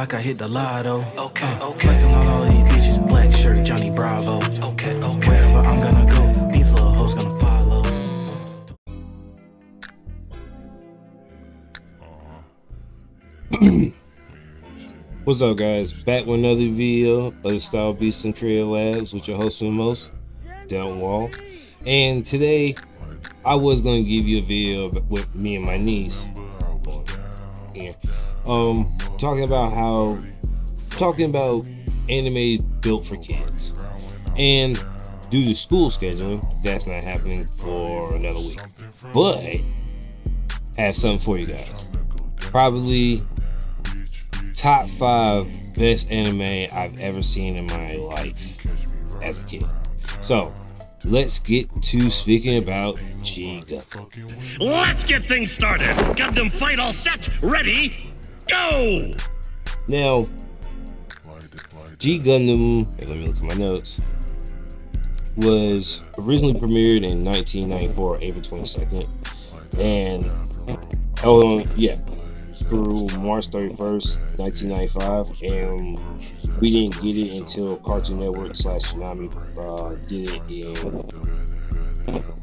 like I hit the lotto. Flexing on all these bitches, black shirt, Johnny Bravo. Wherever I'm gonna go, these little hoes gonna follow. What's up, guys? Back with another video of the Style Beast and Creative Labs with your host for the most, Delton Wall. And today, I was going to give you a video with me and my niece here, talking about anime built for kids. And due to school scheduling, that's not happening for another week. But I have something for you guys. Probably top 5 best anime I've ever seen in my life as a kid. So let's get to speaking about G Gundam. Let's get things started. Gundam fight all set, ready, go! Now, G Gundam, let me look at my notes, was originally premiered in 1994, April 22nd, and through March 31st, 1995, and we didn't get it until Cartoon Network / Tsunami did it in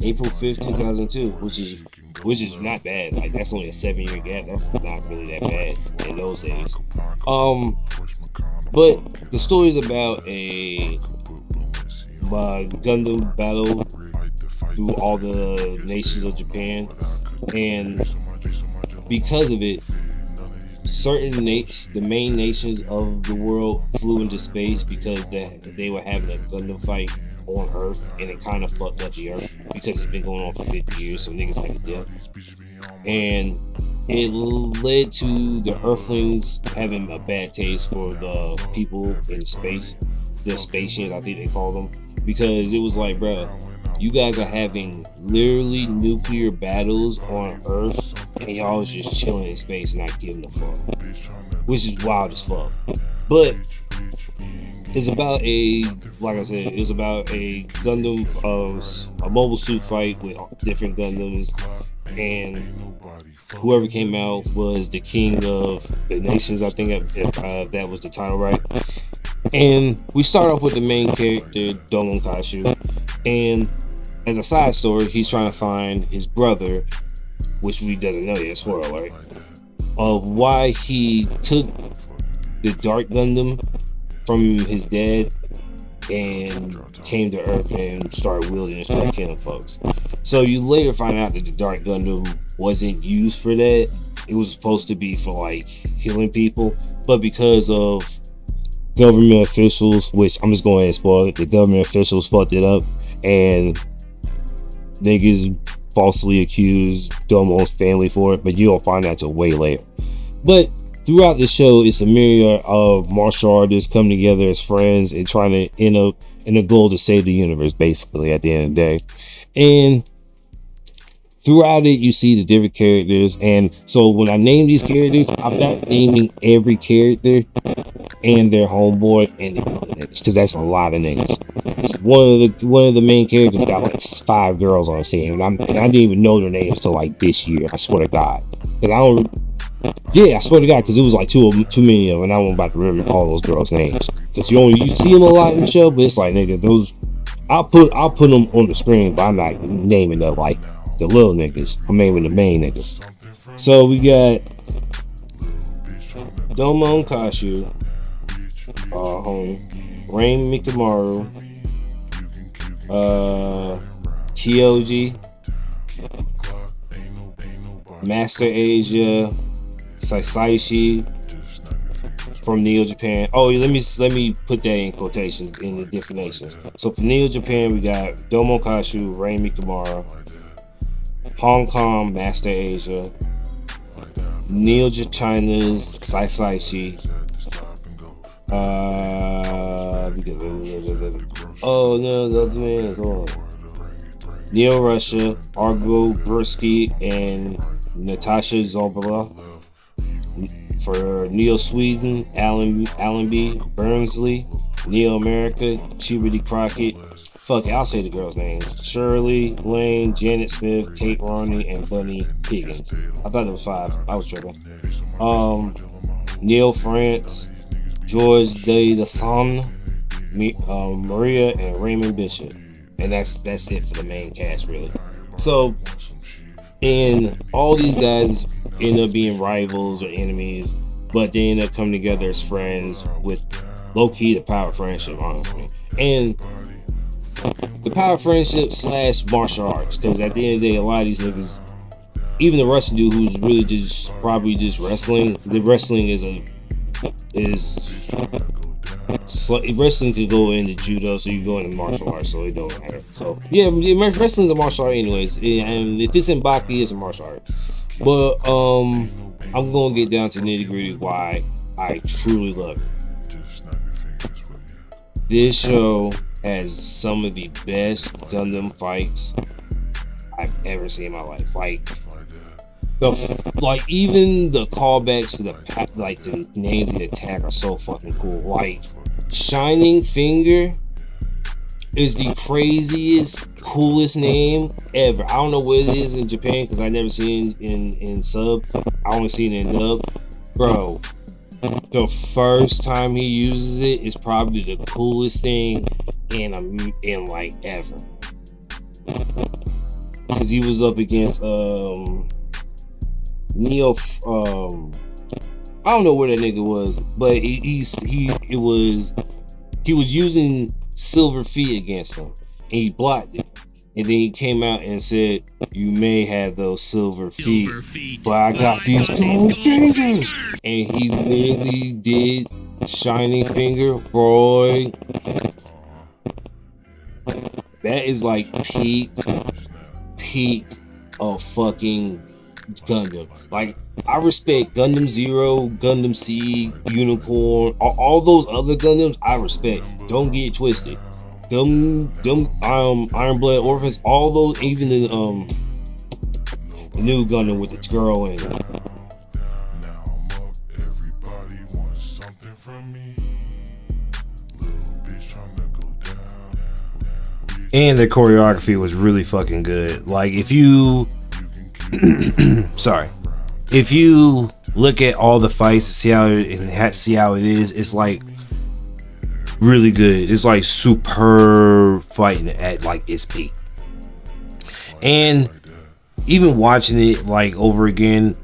April 5th, 2002, which is not bad. Like, that's only a 7-year gap. That's not really that bad in those days. But the story is about a Gundam battle through all the nations of Japan, and because of it, the main nations of the world flew into space because they were having a Gundam fight on Earth, and it kind of fucked up the Earth because it's been going on for 50 years, so niggas had to dip. And it led to the Earthlings having a bad taste for the people in space, the Spatians, I think they call them, because it was like, bro, you guys are having literally nuclear battles on Earth, and y'all was just chilling in space and not giving a fuck, which is wild as fuck. But it's about it's about a Gundam, a mobile suit fight with different Gundams, and whoever came out was the king of the nations, I think, if that was the title, right? And we start off with the main character, Domon Kashu, and as a side story, he's trying to find his brother, which we doesn't know yet, spoiler alert, of why he took the Dark Gundam from his dad and came to Earth and started wielding and started killing folks. So you later find out that the Dark Gundam wasn't used for that. It was supposed to be for like healing people, but because of government officials, which I'm just going to spoil it, the government officials fucked it up, and niggas falsely accused Domon's family for it, but you don't find out till way later. But throughout the show, it's a myriad of martial artists coming together as friends and trying to end up in a goal to save the universe, basically, at the end of the day. And throughout it, you see the different characters. And so when I name these characters, I'm not naming every character and their homeboy and the other niggas, because that's a lot of niggas. One of the main characters got like 5 girls on the scene, and I didn't even know their names till like this year. I swear to God, because I swear to God, because it was like too many of them, and I wasn't about to remember all those girls' names. Because you see them a lot in the show, but it's like, nigga, those I'll put them on the screen, but I'm not naming the little niggas. I'm naming the main niggas. So we got Domon Kashu, Rain Mikamaru, Kyoji, Master Asia, Sasaishi from Neo Japan. Oh, let me put that in quotations in the different nations. So for Neo Japan, we got Domon Kashu, Rain Mikamaru, Hong Kong, Master Asia, Neo China's Sasaishi, oh no, the other man is on. Neo Russia, Argo Bursky, and Natasha Zobola. For Neo Sweden, Allenby, Burnsley. Neo America, Chibity Crockett. Fuck it, I'll say the girls' names. Shirley, Lane, Janet Smith, Kate Roney, and Bunny Higgins. I thought it was 5. I was tripping. Neil France, George De La Son, Maria, and Raymond Bishop. And that's it for the main cast, really. So, and all these guys end up being rivals or enemies, but they end up coming together as friends with low-key the power of friendship, honestly. And the power of friendship / martial arts, because at the end of the day, a lot of these niggas, even the Russian dude who's really just probably just wrestling, the wrestling wrestling could go into judo, so you go into martial arts, so it don't matter. So yeah, wrestling is a martial art anyways, and if it's in Baki, it's a martial art. But I'm gonna get down to nitty gritty why I truly love it. This show has some of the best Gundam fights I've ever seen in my life. Like even the callbacks to the names of the attack are so fucking cool. Like Shining Finger is the craziest, coolest name ever. I don't know what it is in Japan because I never seen it in sub. I only seen it in dub. Bro, the first time he uses it is probably the coolest thing in like ever. Because he was up against Neo. I don't know where that nigga was, but he was using Silver Feet against him, and he blocked it. And then he came out and said, "You may have those silver feet, but I got these gold fingers." And he literally did Shining Finger, boy. That is like peak of fucking Gundam. Like, I respect Gundam Zero, Gundam Seed, Unicorn, all those other Gundams. I respect. Don't get it twisted. Them Iron Blood Orphans, all those, even the new Gundam with the girl in it. And the choreography was really fucking good. Like, if you if you look at all the fights and see how it is, it's like really good. It's like superb fighting at like its peak. And even watching it like over again,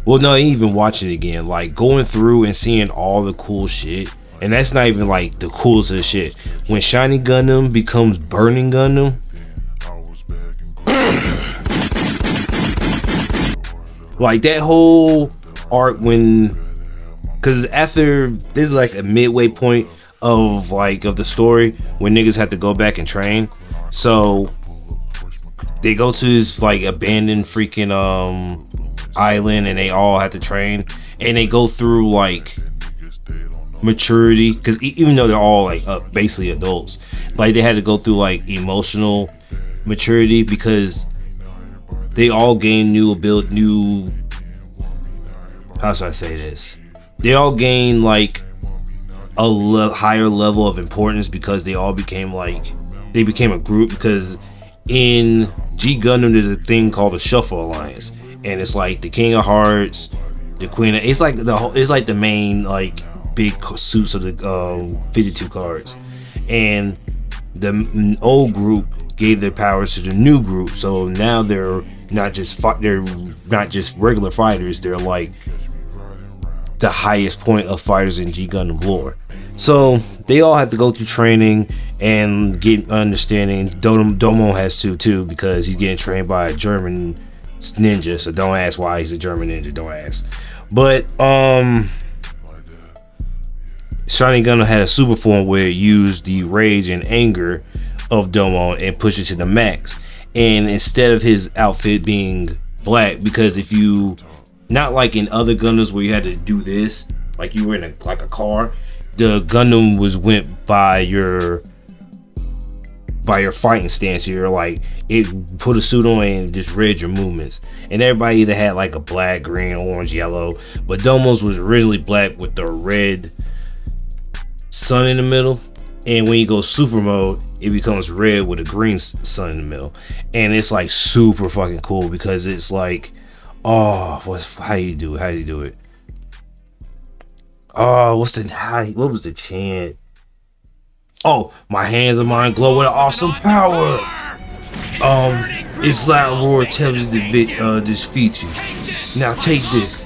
well, no, even watching it again, like going through and seeing all the cool shit. And that's not even like the coolest of the shit. When Shiny Gundam becomes Burning Gundam, like that whole arc, when, because after there's like a midway point of the story when niggas have to go back and train. So they go to this like abandoned freaking island, and they all have to train, and they go through like maturity, because even though they're all like basically adults, like they had to go through like emotional maturity, because they all gain new how should I say this? They all gain like a higher level of importance, because they all became a group. Because in G Gundam there's a thing called the Shuffle Alliance, and it's like the King of Hearts, the Queen of, it's like the main like big suits of the 52 cards, and the old group gave their powers to the new group, so now they're not just regular fighters, they're like the highest point of fighters in G Gundam lore. So they all have to go through training and get understanding. Domo has to too, because he's getting trained by a German ninja, so don't ask why he's a German ninja, don't ask. But Shiny Gundam had a super form where it used the rage and anger of Domo and pushed it to the max. And instead of his outfit being black, because if you, not like in other Gundams where you had to do this, like you were in a car, the Gundam went by your fighting stance. You're like, it put a suit on and just read your movements. And everybody either had like a black, green, orange, yellow, but Domo's was originally black with the red sun in the middle, and when you go super mode, it becomes red with a green sun in the middle. And it's like super fucking cool, because it's like, oh, how do you do it? Oh, what was the chant? Oh, my hands of mine glow with awesome power. It's loud roar tells you to defeat you. Now take this.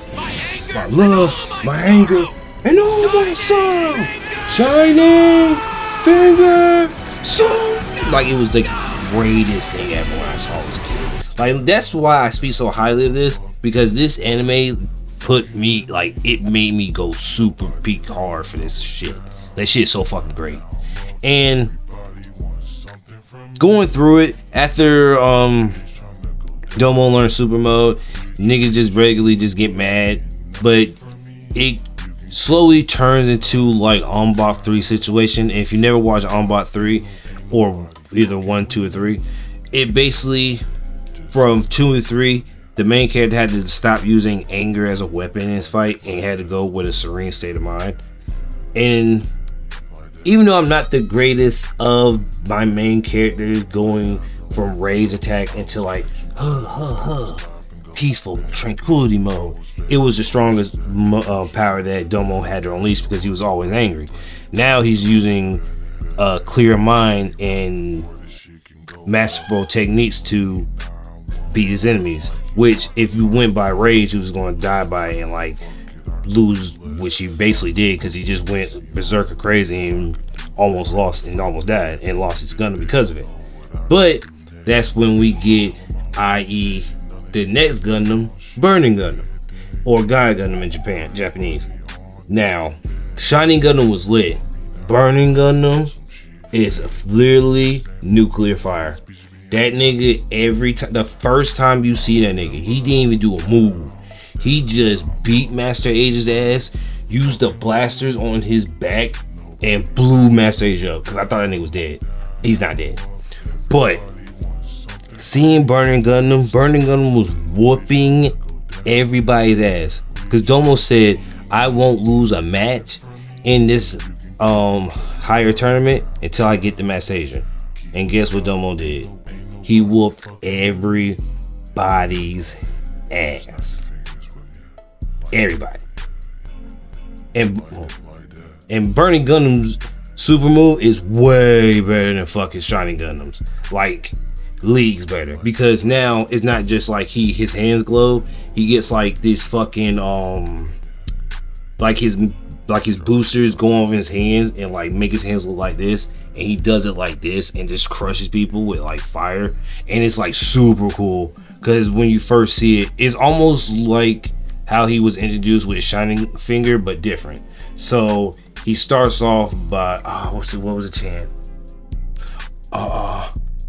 My love, my anger, and all my sorrow. Shining finger, soul. Like, it was the greatest thing ever when I saw it as a kid. Like, that's why I speak so highly of this, because this anime put me, like, it made me go super peak hard for this shit. That shit's so fucking great. And going through it after Domo learned super mode, niggas just regularly just get mad, but it slowly turns into like Onbot 3 situation. And if you never watched Onbot 3 or either 1, 2, or 3, it basically from 2 and 3, the main character had to stop using anger as a weapon in his fight and had to go with a serene state of mind. And even though I'm not the greatest of my main characters going from rage attack into like peaceful tranquility mode, it was the strongest power that Domo had to unleash because he was always angry. Now he's using a clear mind and masterful techniques to beat his enemies, which if you went by rage, he was going to die by it and like lose, which he basically did because he just went berserker crazy and almost died and lost his Gundam because of it. But that's when we get, i.e., the next Gundam, Burning Gundam, or Gaia Gundam in Japanese. Now, Shining Gundam was lit. Burning Gundam is literally nuclear fire. That nigga, every time, the first time you see that nigga, he didn't even do a move. He just beat Master Age's ass, used the blasters on his back, and blew Master Age up. Because I thought that nigga was dead. He's not dead. But seeing Burning Gundam was whooping everybody's ass. Because Domo said, I won't lose a match in this higher tournament until I get the Master Asian. And guess what Domo did? He whooped everybody's ass. Everybody. And Burning Gundam's super move is way better than fucking Shining Gundam's. Like, leagues better. Because now it's not just like his hands glow. He gets like this fucking like his boosters go on his hands and like make his hands look like this, and he does it like this and just crushes people with like fire, and it's like super cool because when you first see it, it's almost like how he was introduced with Shining Finger but different. So he starts off by what was the chant?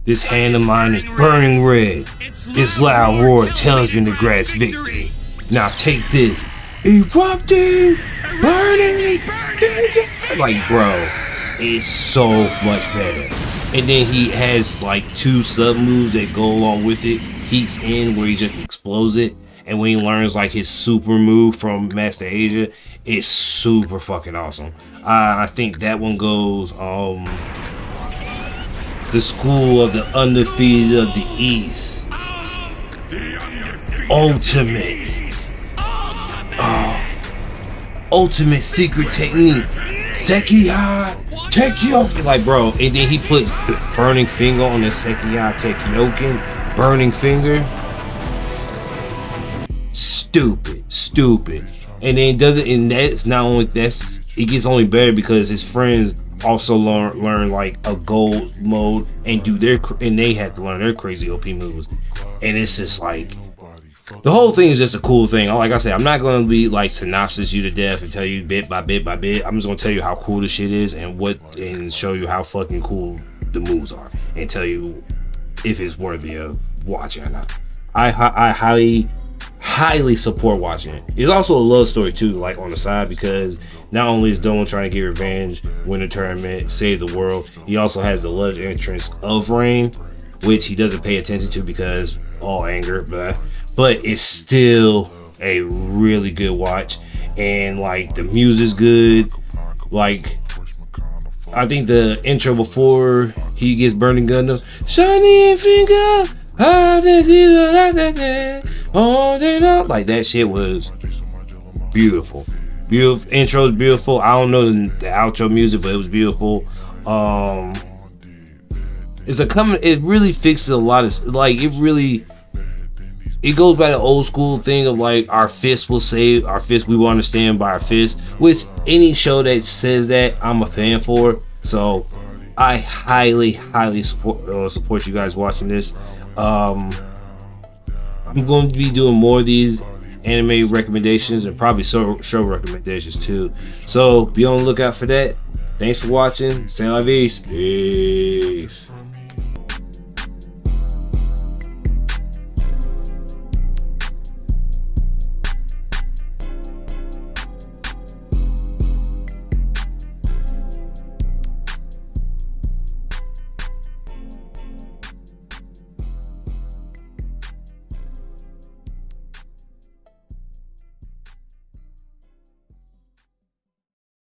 This hand of mine is burning red. Its loud roar tells me to grasp victory. Now take this. Erupting, burning, like, bro, it's so much better. And then he has like 2 sub moves that go along with it. Heats in, where he just explodes it, and when he learns like his super move from Master Asia, it's super fucking awesome. I think that one goes the school of the undefeated of the East. Ultimate secret technique. Sekiya Tekioken. Like, bro, and then he puts burning finger on the Sekiya Tekioken. Burning finger. Stupid. And then does it, and that's not only, it gets only better because his friends also learn like a gold mode and they have to learn their crazy OP moves. And it's just like, the whole thing is just a cool thing. Like I said, I'm not going to be like synopsis you to death and tell you bit by bit by bit. I'm just going to tell you how cool this shit is and show you how fucking cool the moves are and tell you if it's worthy of watching or not. I highly support watching it. It's also a love story too, like on the side, because not only is Domo trying to get revenge, win a tournament, save the world, he also has the love interest of Rain, which he doesn't pay attention to because all anger, but it's still a really good watch. And like the music's good. Like, I think the intro before he gets Burning Gundam, Shining Finger, like that shit was beautiful. Beautiful intro is beautiful. I don't know the outro music, but it was beautiful. It really fixes a lot of, like, it goes by the old school thing of like our fist will save our fist. We will understand by our fist, which any show that says that I'm a fan for. So I highly support you guys watching this. I'm going to be doing more of these anime recommendations and probably show recommendations too. So be on the lookout for that. Thanks for watching. Say la vie. Peace.